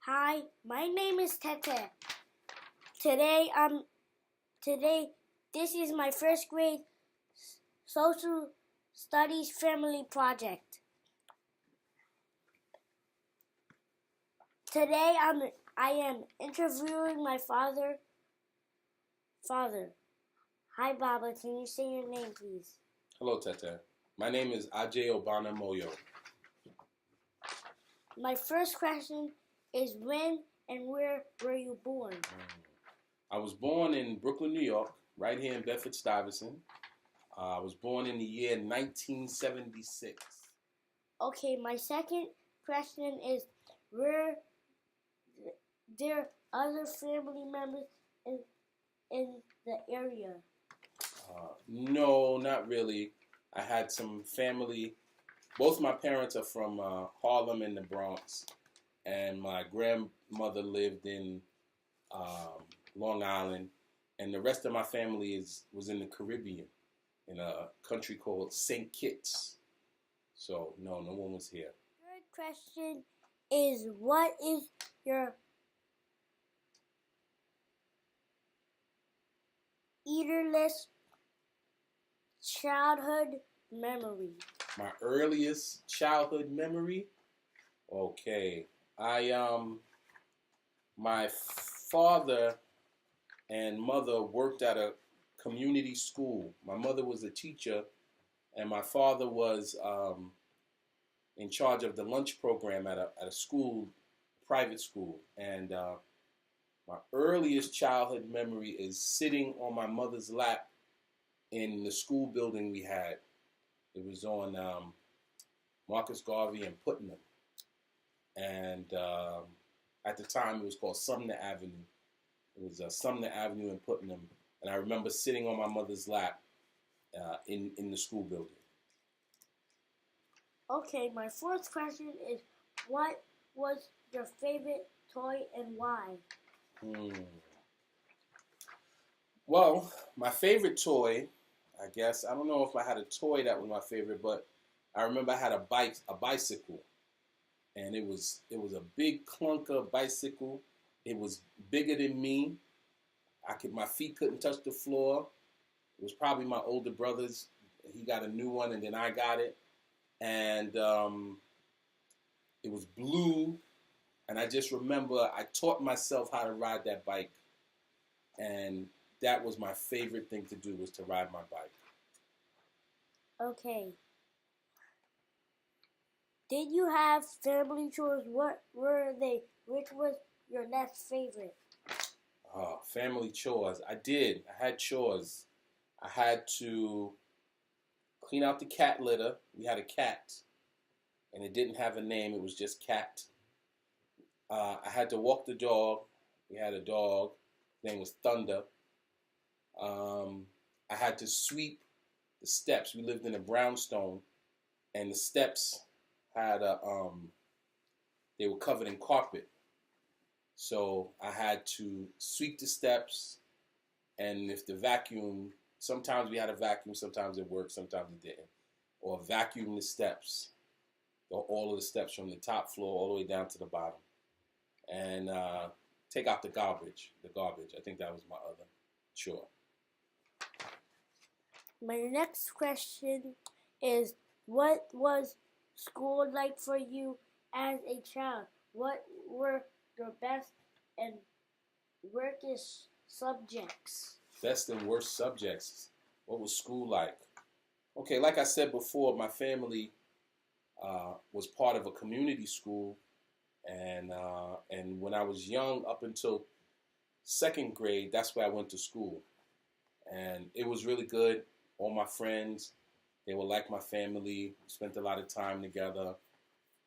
Hi, my name is Tettehs. Today, um, today, this is my first grade social studies family project. Today, I am interviewing my father. Father, hi, Baba. Can you say your name, please? Hello, Tettehs. My name is Ajay Obana Moyo. My first question is when and where were you born? I was born in Brooklyn, New York, right here in Bedford-Stuyvesant. I was born in the year 1976. Okay, my second question is were there other family members in the area? No, not really. I had some family. Both my parents are from Harlem in the Bronx, and my grandmother lived in Long Island, and the rest of my family was in the Caribbean, in a country called St. Kitts. So no one was here. Third question is what is your earliest childhood memory? My earliest childhood memory. Okay, my father and mother worked at a community school. My mother was a teacher, and my father was in charge of the lunch program at a school, private school. And my earliest childhood memory is sitting on my mother's lap in the school building we had. It was on Marcus Garvey and Putnam. And at the time, it was called Sumner Avenue. It was Sumner Avenue in Putnam. And I remember sitting on my mother's lap in the school building. Okay, my fourth question is what was your favorite toy and why? Well, my favorite toy, I guess, I don't know if I had a toy that was my favorite, but I remember I had a bicycle. And it was a big clunker bicycle. It was bigger than me. My feet couldn't touch the floor. It was probably my older brother's. He got a new one, and then I got it. And it was blue. And I just remember I taught myself how to ride that bike. And that was my favorite thing to do, was to ride my bike. Okay. Did you have family chores? What were they? Which was your next favorite? Family chores. I did. I had chores. I had to clean out the cat litter. We had a cat, and it didn't have a name. It was just Cat. I had to walk the dog. We had a dog. His name was Thunder. I had to sweep the steps. We lived in a brownstone, and the steps had they were covered in carpet. So I had to sweep the steps, and if the vacuum, sometimes we had a vacuum, sometimes it worked, sometimes it didn't, or vacuum the steps, or all of the steps from the top floor all the way down to the bottom, and take out the garbage. I think that was my other chore. My next question is what was school like for you as a child? What were your best and worst subjects? Best and worst subjects. What was school like? Okay, like I said before, my family was part of a community school, and when I was young, up until second grade, that's where I went to school, and it was really good. All my friends, they were like my family. We spent a lot of time together.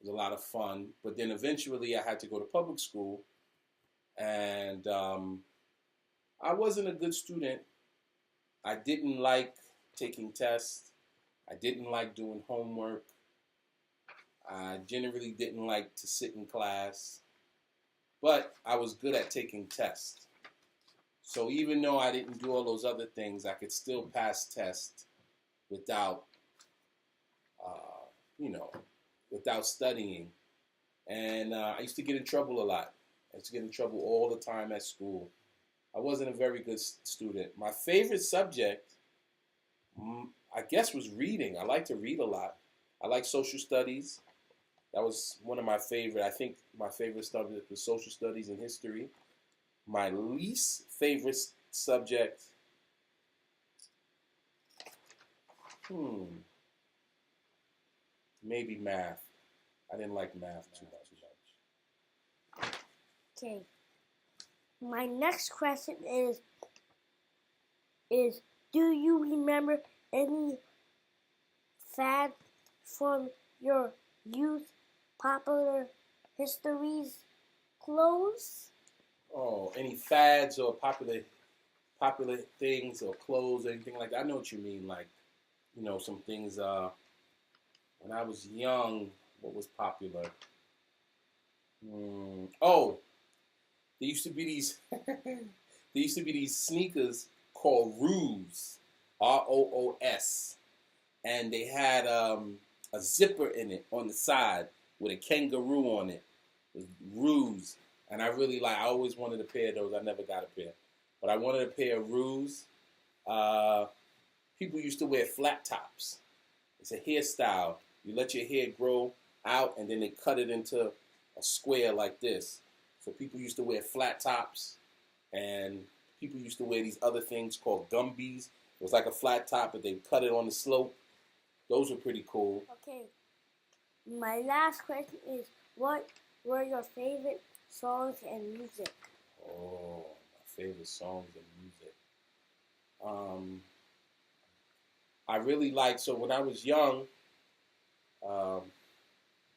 It was a lot of fun. But then eventually, I had to go to public school, and I wasn't a good student. I didn't like taking tests. I didn't like doing homework. I generally didn't like to sit in class. But I was good at taking tests. So even though I didn't do all those other things, I could still pass tests without, without studying. And I used to get in trouble a lot. I used to get in trouble all the time at school. I wasn't a very good student. My favorite subject, I guess, was reading. I like to read a lot. I like social studies. That was one of my favorite. I think my favorite subject was social studies and history. My least favorite subject, maybe math. I didn't like math too much. Okay. My next question is do you remember any fad from your youth, popular histories, clothes? Oh, any fads or popular things or clothes or anything like that? I know what you mean. Like, some things. When I was young, what was popular? Oh, there used to be these. There used to be these sneakers called Roos, Roos, and they had a zipper in it on the side with a kangaroo on it. It was Roos, and I always wanted a pair of those. I never got a pair, but I wanted a pair of Roos. People used to wear flat tops. It's a hairstyle. You let your hair grow out, and then they cut it into a square like this. So people used to wear flat tops, and people used to wear these other things called gumbies. It was like a flat top, but they cut it on the slope. Those were pretty cool. Okay. My last question is, what were your favorite songs and music? Oh, my favorite songs and music. I really liked, so when I was young,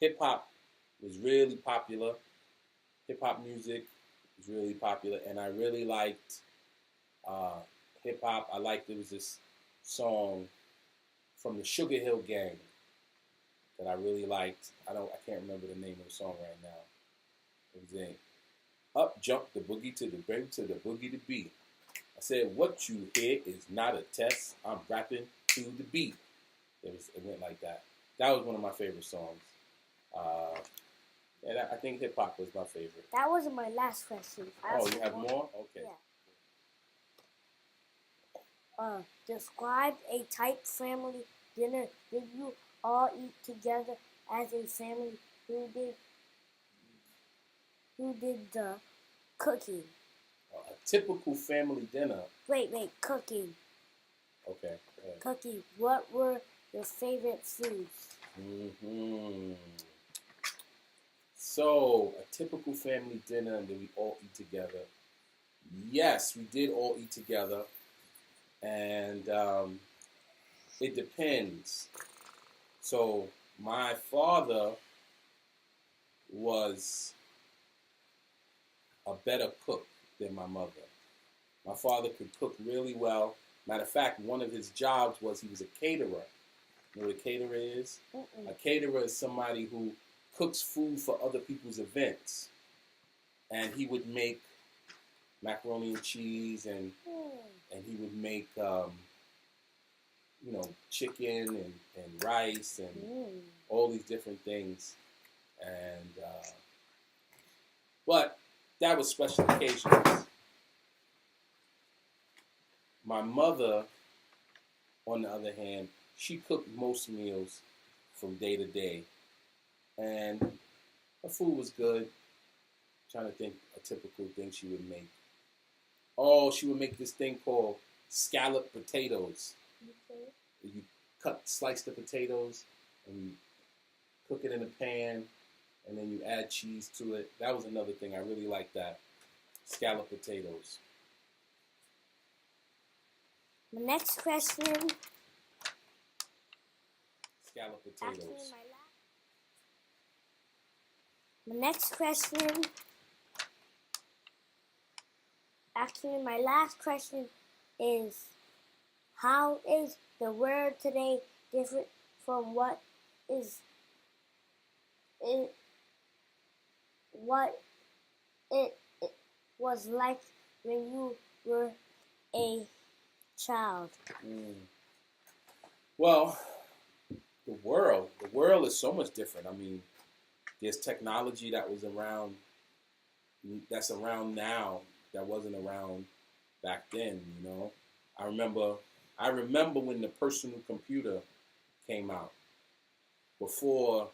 hip hop was really popular. Hip hop music was really popular, and I really liked hip hop. There was this song from the Sugar Hill Gang that I really liked. I can't remember the name of the song right now. It was in Up Jump the Boogie to the Break to the Boogie to Beat. I said, what you hear is not a test. I'm rapping to the beat. It went like that. That was one of my favorite songs. And I think hip hop was my favorite. That wasn't my last question. You have more? Okay. Yeah. Describe a type family dinner. Did you all eat together as a family? Who did the cooking? A typical family dinner. Wait, cooking. Okay. Cooking. What were your favorite foods? So, a typical family dinner, and then we all eat together. Yes, we did all eat together, and it depends. So, my father was a better cook than my mother. My father could cook really well. Matter of fact, one of his jobs was he was a caterer. You know what a caterer is? A caterer is somebody who cooks food for other people's events. And he would make macaroni and cheese, and he would make chicken and rice and all these different things. And but that was special occasions. My mother, on the other hand, she cooked most meals from day to day. And her food was good. I'm trying to think a typical thing she would make. Oh, she would make this thing called scalloped potatoes. Okay. You slice the potatoes, and you cook it in a pan, and then you add cheese to it. That was another thing. I really liked that. Scalloped potatoes. The next question. Scalloped potatoes. My last question is, how is the world today different from what it was like when you were a child? Well, the world is so much different. I mean, there's technology that was around that's around now that wasn't around back then. I remember I remember when the personal computer came out. Before,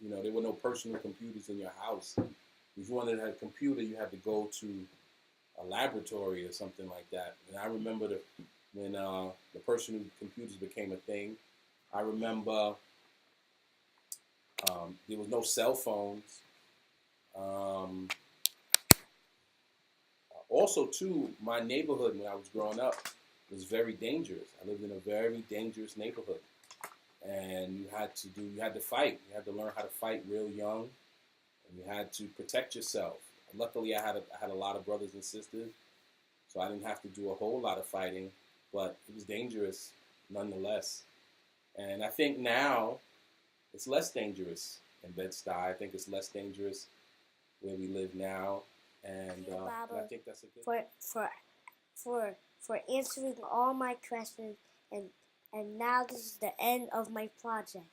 there were no personal computers in your house. If you wanted to have a computer, you had to go to a laboratory or something like that. And I remember when the personal computers became a thing. I remember there was no cell phones. Um, Also, too, my neighborhood when I was growing up was very dangerous. I lived in a very dangerous neighborhood, and you had to fight. You had to learn how to fight real young, and you had to protect yourself. Luckily, I had a lot of brothers and sisters, so I didn't have to do a whole lot of fighting, but it was dangerous nonetheless. And I think now it's less dangerous in Bed-Stuy. I think it's less dangerous where we live now, and I think that's a good for for for answering all my questions, and now this is the end of my project.